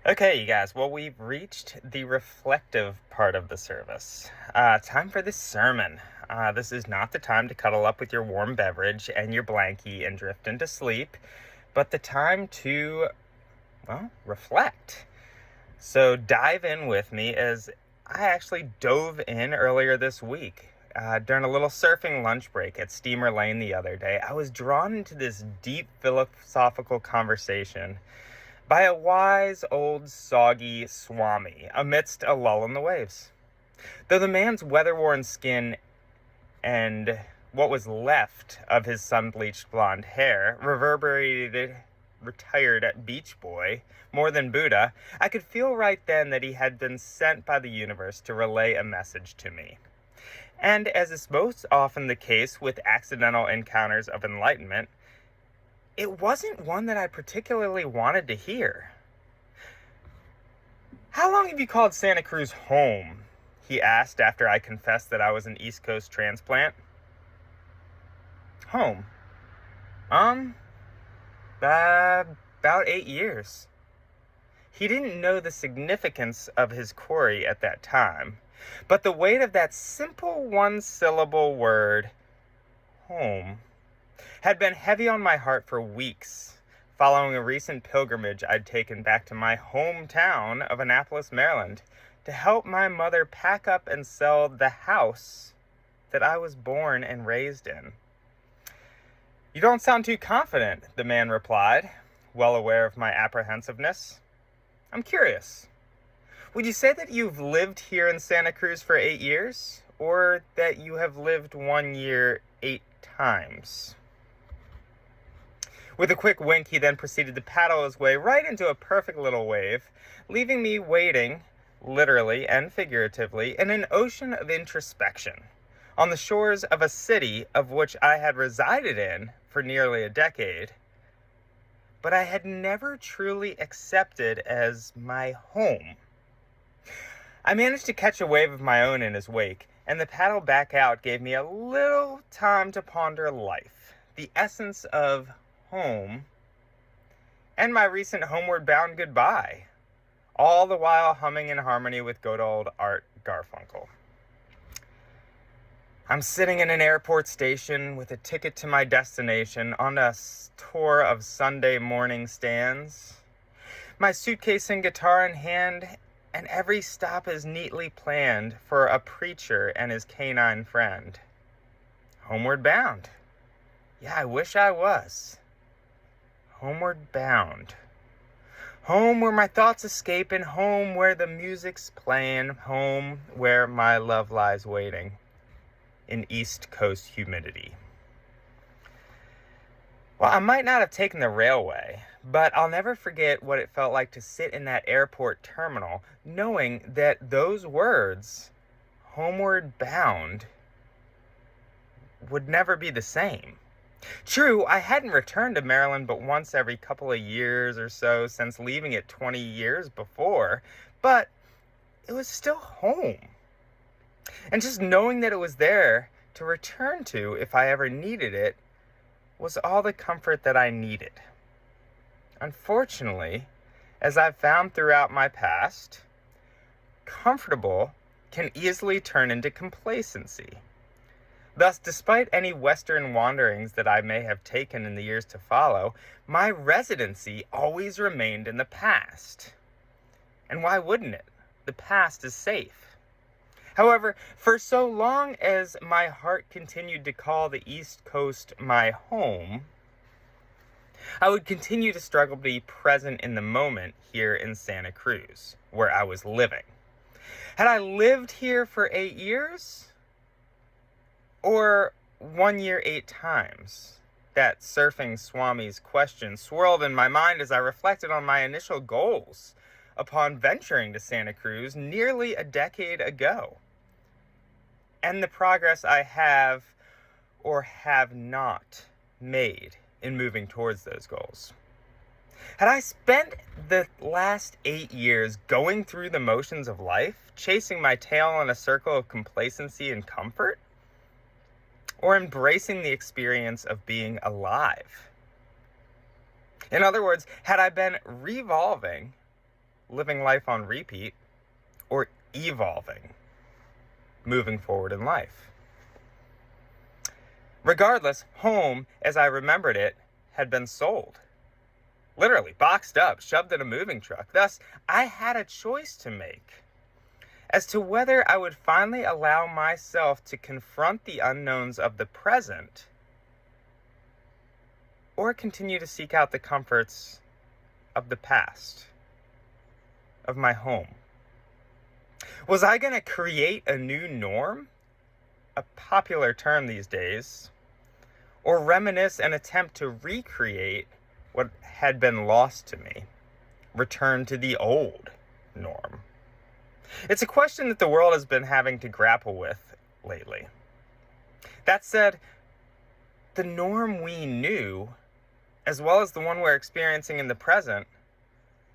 Okay, you guys, well, we've reached the reflective part of the service. Time for this sermon. This is not the time to cuddle up with your warm beverage and your blankie and drift into sleep, but the time to, well, reflect. So dive in with me as I actually dove in earlier this week. During a little surfing lunch break at Steamer Lane the other day, I was drawn into this deep philosophical conversation by a wise old soggy swami amidst a lull in the waves. Though the man's weather-worn skin and what was left of his sun-bleached blonde hair reverberated retired beach boy more than Buddha, I could feel right then that he had been sent by the universe to relay a message to me. And as is most often the case with accidental encounters of enlightenment, it wasn't one that I particularly wanted to hear. "How long have you called Santa Cruz home?" he asked after I confessed that I was an East Coast transplant. "Home? Um, about 8 years." He didn't know the significance of his query at that time, but the weight of that simple one-syllable word, home, had been heavy on my heart for weeks, following a recent pilgrimage I'd taken back to my hometown of Annapolis, Maryland, to help my mother pack up and sell the house that I was born and raised in. "You don't sound too confident," the man replied, well aware of my apprehensiveness. "I'm curious. Would you say that you've lived here in Santa Cruz for 8 years, or that you have lived 1 year 8 times? With a quick wink, he then proceeded to paddle his way right into a perfect little wave, leaving me waiting, literally and figuratively, in an ocean of introspection, on the shores of a city of which I had resided in for nearly a decade, but I had never truly accepted as my home. I managed to catch a wave of my own in his wake, and the paddle back out gave me a little time to ponder life, the essence of home, and my recent homeward bound goodbye, all the while humming in harmony with good old Art Garfunkel. I'm sitting in an airport station with a ticket to my destination on a tour of Sunday morning stands, my suitcase and guitar in hand, and every stop is neatly planned for a preacher and his canine friend. Homeward bound. Yeah, I wish I was. Homeward bound. Home where my thoughts escape, and home where the music's playing, home where my love lies waiting in East Coast humidity. Well, I might not have taken the railway, but I'll never forget what it felt like to sit in that airport terminal, knowing that those words, homeward bound, would never be the same. True, I hadn't returned to Maryland but once every couple of years or so since leaving it 20 years before, but it was still home. And just knowing that it was there to return to if I ever needed it was all the comfort that I needed. Unfortunately, as I've found throughout my past, comfortable can easily turn into complacency. Thus, despite any Western wanderings that I may have taken in the years to follow, my residency always remained in the past. And why wouldn't it? The past is safe. However, for so long as my heart continued to call the East Coast my home, I would continue to struggle to be present in the moment here in Santa Cruz, where I was living. Had I lived here for 8 years? Or 1 year 8 times? That surfing Swami's question swirled in my mind as I reflected on my initial goals upon venturing to Santa Cruz nearly a decade ago, and the progress I have or have not made in moving towards those goals. Had I spent the last 8 years going through the motions of life, chasing my tail in a circle of complacency and comfort, or embracing the experience of being alive? In other words, had I been revolving living life on repeat, or evolving, moving forward in life. Regardless, home, as I remembered it, had been sold. Literally, boxed up, shoved in a moving truck. Thus, I had a choice to make as to whether I would finally allow myself to confront the unknowns of the present or continue to seek out the comforts of the past, of my home. Was I going to create a new norm, a popular term these days, or reminisce and attempt to recreate what had been lost to me, return to the old norm? It's a question that the world has been having to grapple with lately. That said, the norm we knew, as well as the one we're experiencing in the present,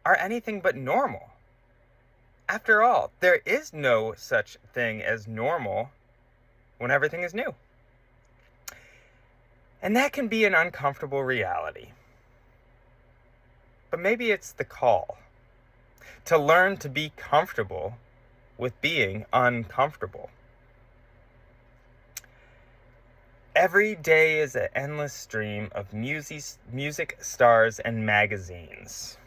are anything but normal. After all, there is no such thing as normal when everything is new. And that can be an uncomfortable reality. But maybe it's the call to learn to be comfortable with being uncomfortable. Every day is an endless stream of music, stars, and magazines,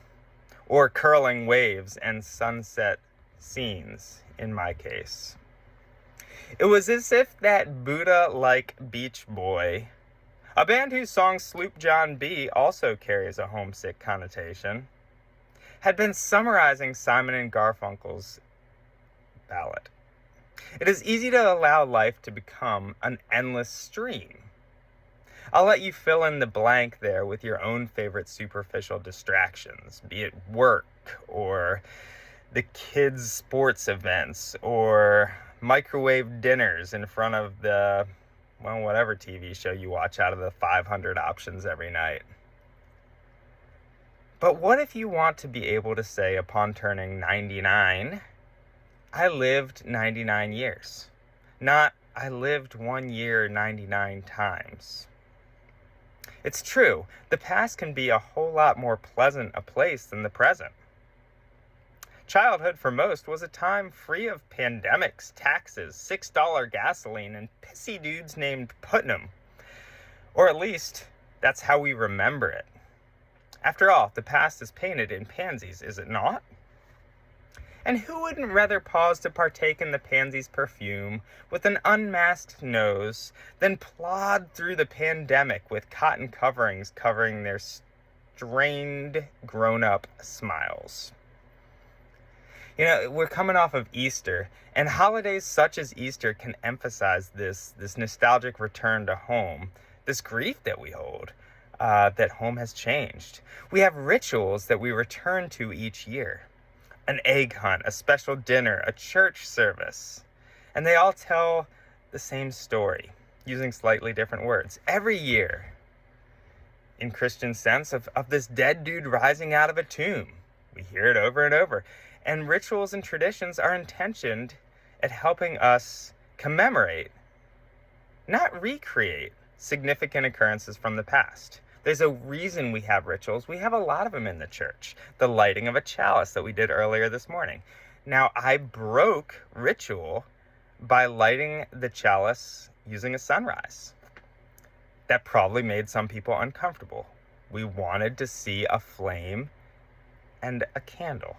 or curling waves and sunset scenes, in my case. It was as if that Buddha-like Beach Boy, a band whose song Sloop John B. also carries a homesick connotation, had been summarizing Simon and Garfunkel's ballad. It is easy to allow life to become an endless stream. I'll let you fill in the blank there with your own favorite superficial distractions, be it work or the kids' sports events or microwave dinners in front of the, well, whatever TV show you watch out of the 500 options every night. But what if you want to be able to say upon turning 99, I lived 99 years, not I lived 1 year 99 times. It's true, the past can be a whole lot more pleasant a place than the present. Childhood for most was a time free of pandemics, taxes, $6 gasoline, and pissy dudes named Putnam. Or at least, that's how we remember it. After all, the past is painted in pansies, is it not? And who wouldn't rather pause to partake in the pansy's perfume with an unmasked nose than plod through the pandemic with cotton coverings covering their strained, grown-up smiles? You know, we're coming off of Easter, and holidays such as Easter can emphasize this nostalgic return to home, this grief that we hold, that home has changed. We have rituals that we return to each year. An egg hunt, a special dinner, a church service. And they all tell the same story, using slightly different words. Every year, in Christian sense, of this dead dude rising out of a tomb. We hear it over and over. And rituals and traditions are intentioned at helping us commemorate, not recreate, significant occurrences from the past. There's a reason we have rituals. We have a lot of them in the church. The lighting of a chalice that we did earlier this morning. Now, I broke ritual by lighting the chalice using a sunrise. That probably made some people uncomfortable. We wanted to see a flame and a candle.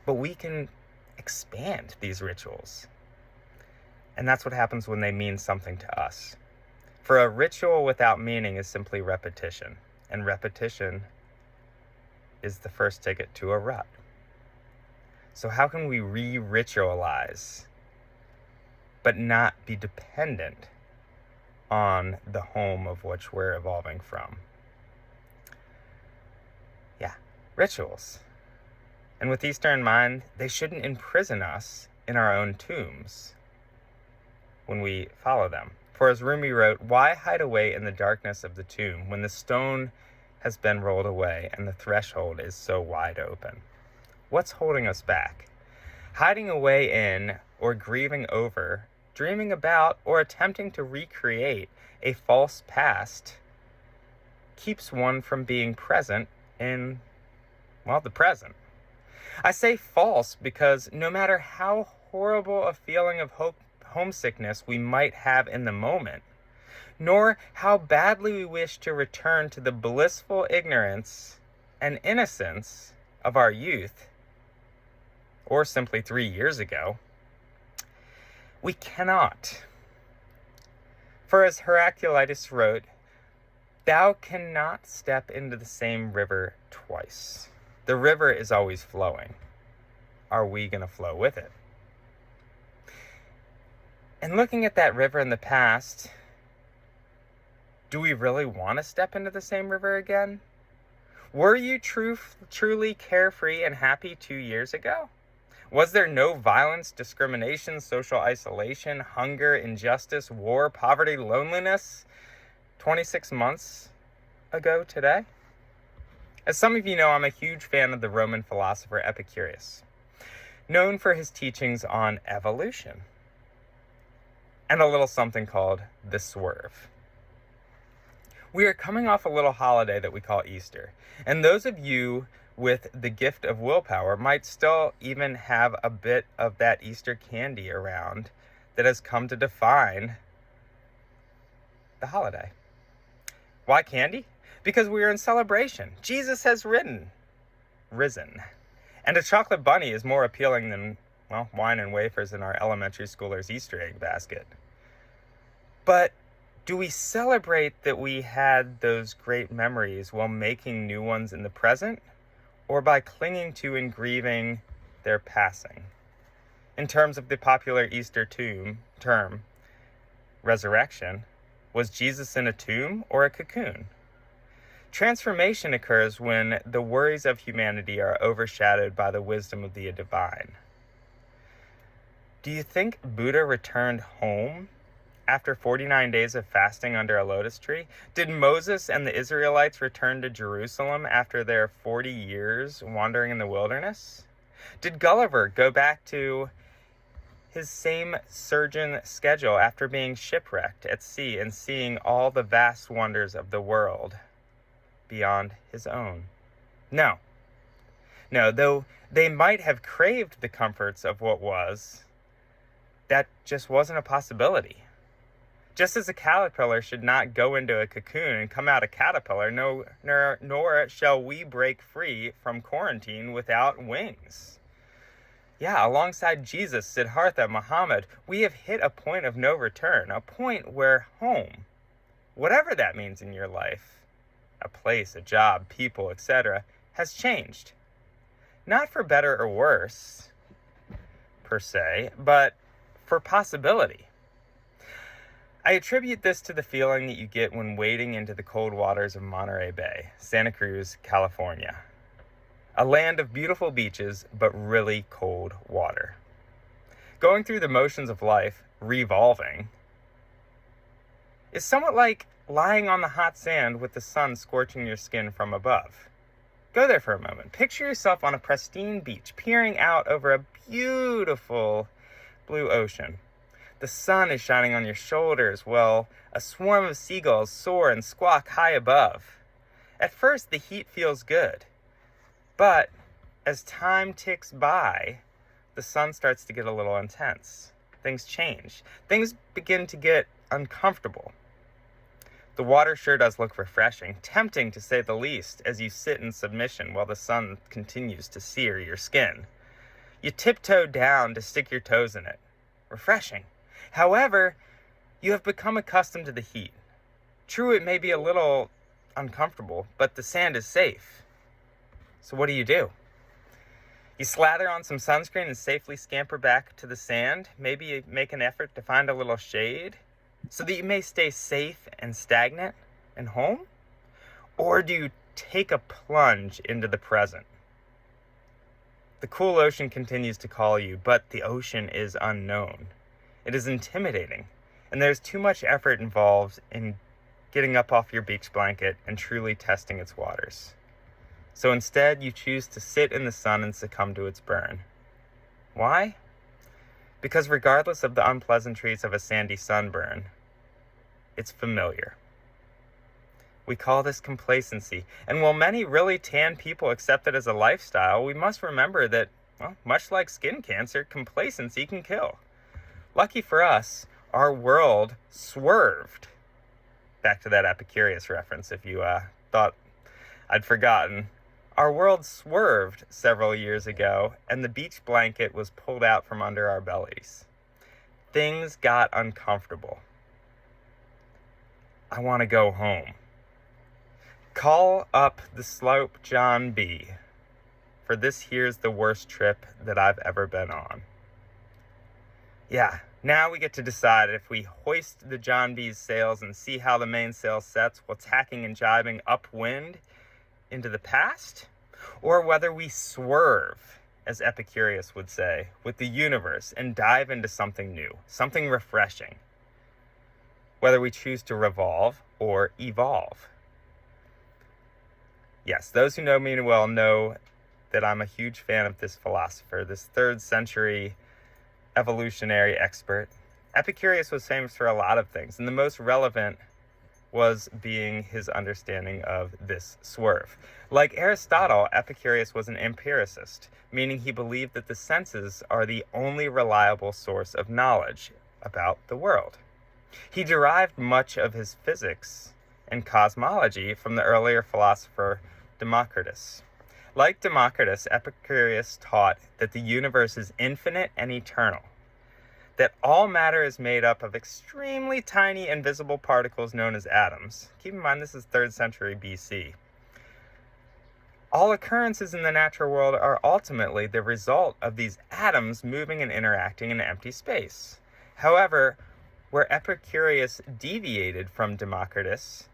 But we can expand these rituals. And that's what happens when they mean something to us. For a ritual without meaning is simply repetition. And repetition is the first ticket to a rut. So how can we re-ritualize, but not be dependent on the home of which we're evolving from? Yeah, rituals. And with Easter in mind, they shouldn't imprison us in our own tombs when we follow them. For as Rumi wrote, why hide away in the darkness of the tomb when the stone has been rolled away and the threshold is so wide open? What's holding us back? Hiding away in, or grieving over, dreaming about, or attempting to recreate a false past keeps one from being present in Well, the present. I say false because no matter how horrible a feeling of homesickness we might have in the moment, nor how badly we wish to return to the blissful ignorance and innocence of our youth, or simply 3 years ago, we cannot. For as Heraclitus wrote, "Thou cannot step into the same river twice." The river is always flowing. Are we going to flow with it? And looking at that river in the past, do we really want to step into the same river again? Were you truly carefree and happy 2 years ago? Was there no violence, discrimination, social isolation, hunger, injustice, war, poverty, loneliness 26 months ago today? As some of you know, I'm a huge fan of the Roman philosopher Epicurus, known for his teachings on evolution and a little something called the swerve. We are coming off a little holiday that we call Easter, and those of you with the gift of willpower might still even have a bit of that Easter candy around that has come to define the holiday. Why candy? Because we are in celebration. Jesus has risen. And a chocolate bunny is more appealing than, well, wine and wafers in our elementary schoolers' Easter egg basket. But do we celebrate that we had those great memories while making new ones in the present, or by clinging to and grieving their passing? In terms of the popular Easter term, resurrection, was Jesus in a tomb or a cocoon? Transformation occurs when the worries of humanity are overshadowed by the wisdom of the divine. Do you think Buddha returned home after 49 days of fasting under a lotus tree? Did Moses and the Israelites return to Jerusalem after their 40 years wandering in the wilderness? Did Gulliver go back to his same surgeon schedule after being shipwrecked at sea and seeing all the vast wonders of the world beyond his own? No, though they might have craved the comforts of what was, that just wasn't a possibility. Just as a caterpillar should not go into a cocoon and come out a caterpillar, nor shall we break free from quarantine without wings. Yeah, alongside Jesus, Siddhartha, Muhammad, we have hit a point of no return, a point where home, whatever that means in your life, a place, a job, people, etc., has changed. Not for better or worse, per se, but for possibility. I attribute this to the feeling that you get when wading into the cold waters of Monterey Bay, Santa Cruz, California. A land of beautiful beaches, but really cold water. Going through the motions of life, revolving, is somewhat like lying on the hot sand with the sun scorching your skin from above. Go there for a moment. Picture yourself on a pristine beach, peering out over a beautiful blue ocean. The sun is shining on your shoulders while a swarm of seagulls soar and squawk high above. At first, the heat feels good. But as time ticks by, the sun starts to get a little intense. Things change. Things begin to get uncomfortable. The water sure does look refreshing, tempting to say the least, as you sit in submission while the sun continues to sear your skin. You tiptoe down to stick your toes in it. Refreshing. However, you have become accustomed to the heat. True, it may be a little uncomfortable, but the sand is safe. So what do? You slather on some sunscreen and safely scamper back to the sand. Maybe you make an effort to find a little shade so that you may stay safe and stagnant and home? Or do you take a plunge into the present? The cool ocean continues to call you, but the ocean is unknown. It is intimidating, and there's too much effort involved in getting up off your beach blanket and truly testing its waters. So instead, you choose to sit in the sun and succumb to its burn. Why? Because regardless of the unpleasantries of a sandy sunburn, it's familiar. We call this complacency. And while many really tan people accept it as a lifestyle, we must remember that, well, much like skin cancer, complacency can kill. Lucky for us, our world swerved. Back to that Epicurus reference, if you thought I'd forgotten. Our world swerved several years ago, and the beach blanket was pulled out from under our bellies. Things got uncomfortable. I want to go home. Call up the slope John B. For this here's the worst trip that I've ever been on. Yeah, now we get to decide if we hoist the John B's sails and see how the mainsail sets while tacking and jibing upwind into the past, or whether we swerve, as Epicurus would say, with the universe and dive into something new, something refreshing. Whether we choose to revolve or evolve. Yes, those who know me well know that I'm a huge fan of this philosopher, this 3rd century evolutionary expert. Epicurus was famous for a lot of things, and the most relevant was being his understanding of this swerve. Like Aristotle, Epicurus was an empiricist, meaning he believed that the senses are the only reliable source of knowledge about the world. He derived much of his physics and cosmology from the earlier philosopher Democritus. Like Democritus, Epicurus taught that the universe is infinite and eternal, that all matter is made up of extremely tiny invisible particles known as atoms. Keep in mind, this is 3rd century BC. All occurrences in the natural world are ultimately the result of these atoms moving and interacting in empty space. However, where Epicurus deviated from Democritus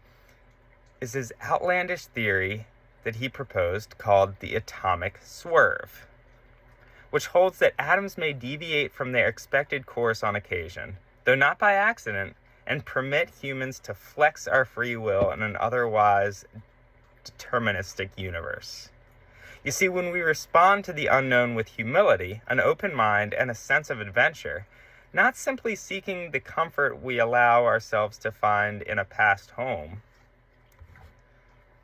is his outlandish theory that he proposed called the atomic swerve, which holds that atoms may deviate from their expected course on occasion, though not by accident, and permit humans to flex our free will in an otherwise deterministic universe. You see, when we respond to the unknown with humility, an open mind, and a sense of adventure, not simply seeking the comfort we allow ourselves to find in a past home,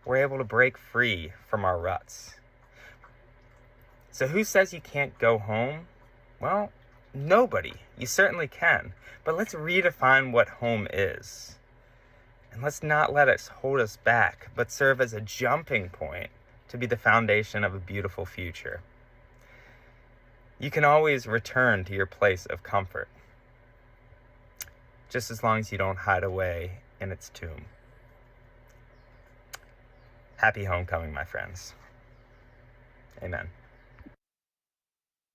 we're able to break free from our ruts. So who says you can't go home? Well, nobody. You certainly can. But let's redefine what home is. And let's not let it hold us back, but serve as a jumping point to be the foundation of a beautiful future. You can always return to your place of comfort, just as long as you don't hide away in its tomb. Happy homecoming, my friends. Amen.